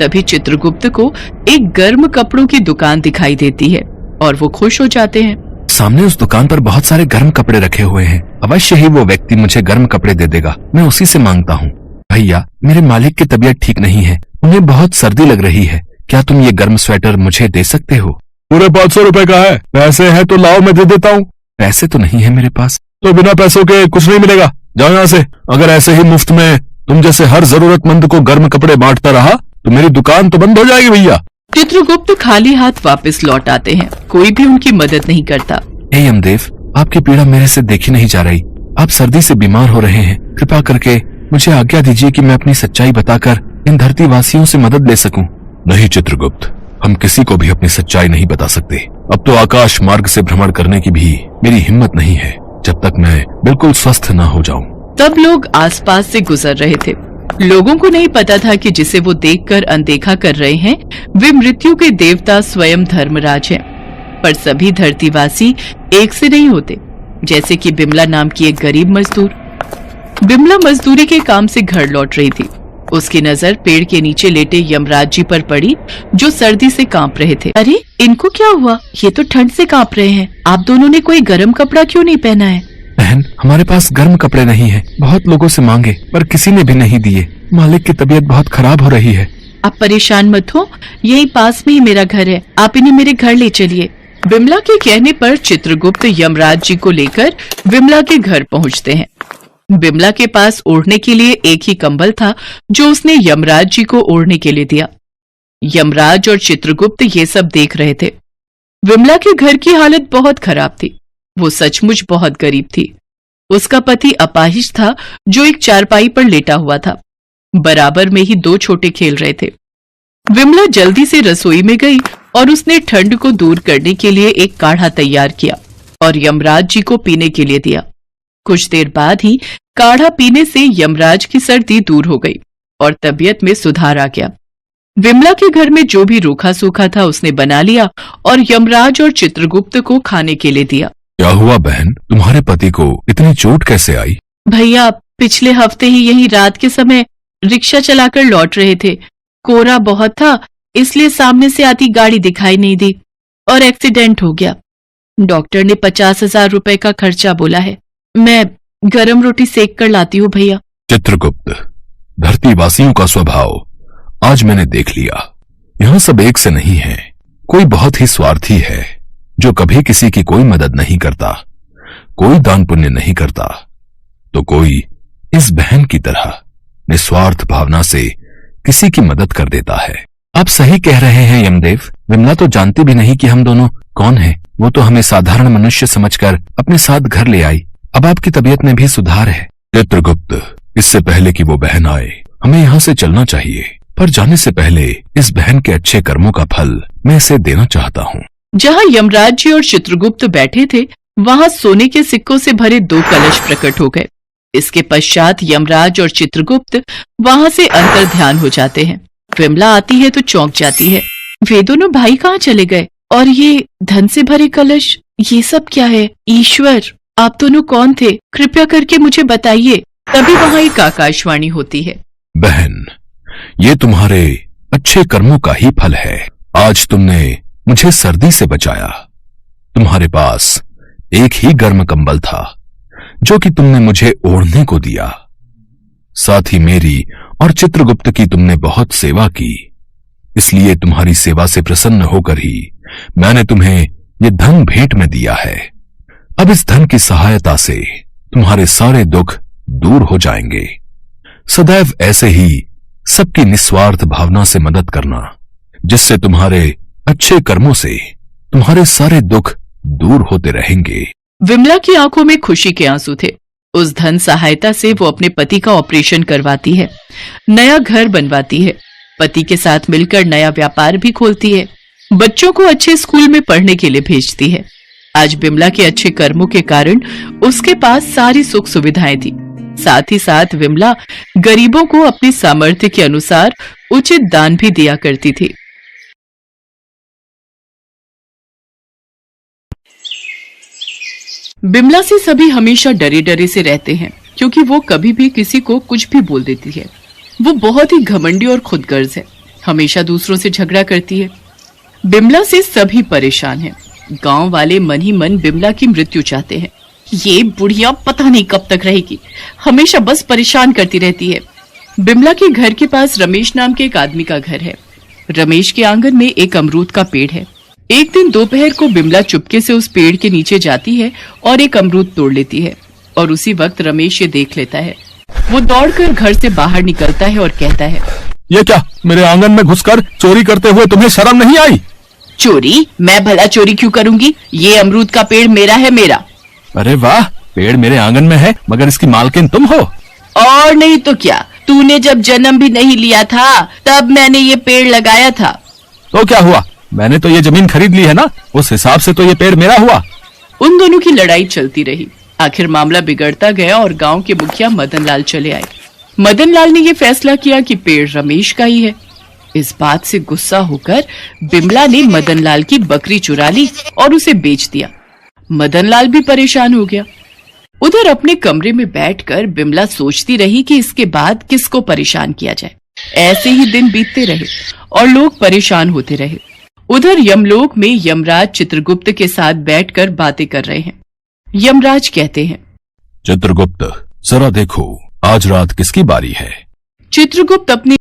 तभी चित्रगुप्त को एक गर्म कपड़ों की दुकान दिखाई देती है और वो खुश हो जाते हैं। सामने उस दुकान पर बहुत सारे गर्म कपड़े रखे हुए हैं। अवश्य ही वो व्यक्ति मुझे गर्म कपड़े दे देगा। मैं उसी से मांगता हूँ। भैया, मेरे मालिक की तबीयत ठीक नहीं है, उन्हें बहुत सर्दी लग रही है। क्या तुम ये गर्म स्वेटर मुझे दे सकते हो? पूरे 500 रुपए का है। पैसे है तो लाओ, मैं दे देता हूँ। पैसे तो नहीं है मेरे पास। तो बिना पैसों के कुछ नहीं मिलेगा, जाओ यहाँ से। अगर ऐसे ही मुफ्त में तुम जैसे हर जरूरतमंद को गर्म कपड़े बांटता रहा तो मेरी दुकान तो बंद हो जाएगी भैया। चित्रगुप्त खाली हाथ वापस लौट आते हैं। कोई भी उनकी मदद नहीं करता। हे यमदेव, आपकी पीड़ा मेरे से देखी नहीं जा रही। आप सर्दी से बीमार हो रहे हैं। कृपा करके मुझे आज्ञा दीजिए कि मैं अपनी सच्चाई बताकर इन धरती वासियों से मदद ले सकूं। नहीं चित्रगुप्त, हम किसी को भी अपनी सच्चाई नहीं बता सकते। अब तो आकाश मार्ग से भ्रमण करने की भी मेरी हिम्मत नहीं है जब तक मैं बिल्कुल स्वस्थ न हो जाऊं। तब लोग आसपास से गुजर रहे थे। लोगों को नहीं पता था कि जिसे वो देखकर अनदेखा कर रहे हैं वे मृत्यु के देवता स्वयं धर्मराज हैं। पर सभी धरतीवासी एक से नहीं होते। जैसे कि बिमला नाम की एक गरीब मजदूर। बिमला मजदूरी के काम से घर लौट रही थी। उसकी नजर पेड़ के नीचे लेटे यमराज जी पर पड़ी, जो सर्दी से कांप रहे थे। अरे, इनको क्या हुआ? ये तो ठंड से कांप रहे हैं। आप दोनों ने कोई गर्म कपड़ा क्यों नहीं पहना है? बहन, हमारे पास गर्म कपड़े नहीं है। बहुत लोगों से मांगे पर किसी ने भी नहीं दिए। मालिक की तबीयत बहुत खराब हो रही है। आप परेशान मत हो, यही पास में ही मेरा घर है। आप इन्हें मेरे घर ले चलिए। बिमला के कहने पर चित्रगुप्त यमराज जी को लेकर बिमला के घर पहुंचते हैं। बिमला के पास ओढ़ने के लिए एक ही कंबल था जो उसने यमराज जी को ओढ़ने के लिए दिया। यमराज और चित्रगुप्त ये सब देख रहे थे। बिमला के घर की हालत बहुत खराब थी। वो सचमुच बहुत गरीब थी। उसका पति अपाहिज था जो एक चारपाई पर लेटा हुआ था। बराबर में ही दो छोटे खेल रहे थे। बिमला जल्दी से रसोई में गई और उसने ठंड को दूर करने के लिए एक काढ़ा तैयार किया और यमराज जी को पीने के लिए दिया। कुछ देर बाद ही काढ़ा पीने से यमराज की सर्दी दूर हो गई और तबीयत में सुधार आ गया। विमला के घर में जो भी रूखा सूखा था उसने बना लिया और यमराज और चित्रगुप्त को खाने के लिए दिया। क्या हुआ बहन, तुम्हारे पति को इतनी चोट कैसे आई? भैया, पिछले हफ्ते ही यही रात के समय रिक्शा चलाकर लौट रहे थे। कोहरा बहुत था, इसलिए सामने से आती गाड़ी दिखाई नहीं दी और एक्सीडेंट हो गया। डॉक्टर ने 50,000 रुपए का खर्चा बोला है। मैं गरम रोटी सेक कर लाती हूँ भैया। चित्रगुप्त, धरतीवासियों का स्वभाव आज मैंने देख लिया। यहाँ सब एक से नहीं है। कोई बहुत ही स्वार्थी है जो कभी किसी की कोई मदद नहीं करता, कोई दान पुण्य नहीं करता, तो कोई इस बहन की तरह निस्वार्थ भावना से किसी की मदद कर देता है। आप सही कह रहे हैं यमदेव। विमला तो जानती भी नहीं कि हम दोनों कौन हैं। वो तो हमें साधारण मनुष्य समझकर अपने साथ घर ले आई। अब आपकी तबीयत में भी सुधार है। चित्रगुप्त, इससे पहले कि वो बहन आए हमें यहाँ से चलना चाहिए, पर जाने से पहले इस बहन के अच्छे कर्मों का फल मैं इसे देना चाहता हूँ। जहाँ यमराज जी और चित्रगुप्त बैठे थे वहाँ सोने के सिक्कों से भरे 2 कलश प्रकट हो गए। इसके पश्चात यमराज और चित्रगुप्त वहाँ से अंतर ध्यान हो जाते हैं। विमला आती है तो चौंक जाती है। वे दोनों भाई कहाँ चले गए? और ये धन से भरे कलश, ये सब क्या है? ईश्वर, आप दोनों कौन थे? कृपया करके मुझे बताइए। तभी वहाँ एक आकाशवाणी होती है। बहन, ये तुम्हारे अच्छे कर्मों का ही फल है। आज तुमने मुझे सर्दी से बचाया। तुम्हारे पास एक ही गर्म कंबल था जो कि तुमने मुझे ओढ़ने को दिया। साथ ही मेरी और चित्रगुप्त की तुमने बहुत सेवा की, इसलिए तुम्हारी सेवा से प्रसन्न होकर ही मैंने तुम्हें ये धन भेंट में दिया है। अब इस धन की सहायता से तुम्हारे सारे दुख दूर हो जाएंगे। सदैव ऐसे ही सबकी निस्वार्थ भावना से मदद करना, जिससे तुम्हारे अच्छे कर्मों से तुम्हारे सारे दुख दूर होते रहेंगे। विमला की आंखों में खुशी के आंसू थे। उस धन सहायता से वो अपने पति का ऑपरेशन करवाती है, नया घर बनवाती है, पति के साथ मिलकर नया व्यापार भी खोलती है, बच्चों को अच्छे स्कूल में पढ़ने के लिए भेजती है। आज बिमला के अच्छे कर्मों के कारण उसके पास सारी सुख सुविधाएं थी। साथ ही साथ विमला गरीबों को अपनी सामर्थ्य के अनुसार उचित दान भी दिया करती थी। बिमला से सभी हमेशा डरे डरे से रहते हैं, क्योंकि वो कभी भी किसी को कुछ भी बोल देती है। वो बहुत ही घमंडी और खुदगर्ज है। हमेशा दूसरों से झगड़ा करती है। बिमला से सभी परेशान हैं। गांव वाले मन ही मन बिमला की मृत्यु चाहते हैं। ये बुढ़िया पता नहीं कब तक रहेगी, हमेशा बस परेशान करती रहती है। बिमला के घर के पास रमेश नाम के एक आदमी का घर है। रमेश के आंगन में एक अमरूद का पेड़ है। एक दिन दोपहर को बिमला चुपके से उस पेड़ के नीचे जाती है और एक अमरूद तोड़ लेती है, और उसी वक्त रमेश ये देख लेता है। वो दौड़कर घर से बाहर निकलता है और कहता है, ये क्या, मेरे आंगन में घुसकर चोरी करते हुए तुम्हें शर्म नहीं आई? चोरी? मैं भला चोरी क्यों करूंगी? ये अमरूद का पेड़ मेरा है, मेरा। अरे वाह, पेड़ मेरे आंगन में है, मगर इसकी मालकिन तुम हो। और नहीं तो क्या, तूने जब जन्म भी नहीं लिया था तब मैंने ये पेड़ लगाया था। तो क्या हुआ, मैंने तो ये जमीन खरीद ली है ना, उस हिसाब से तो ये पेड़ मेरा हुआ। उन दोनों की लड़ाई चलती रही। आखिर मामला बिगड़ता गया और गांव के मुखिया मदन लाल चले आए। मदन लाल ने ये फैसला किया कि पेड़ रमेश का ही है। इस बात से गुस्सा होकर बिमला ने मदन लाल की बकरी चुरा ली और उसे बेच दिया। मदन लाल भी परेशान हो गया। उधर अपने कमरे में बैठकर बिमला सोचती रही कि इसके बाद किसको परेशान किया जाए। ऐसे ही दिन बीतते रहे और लोग परेशान होते रहे। उधर यमलोक में यमराज चित्रगुप्त के साथ बैठकर बातें कर रहे हैं। यमराज कहते हैं, चित्रगुप्त, जरा देखो आज रात किसकी बारी है? चित्रगुप्त अपनी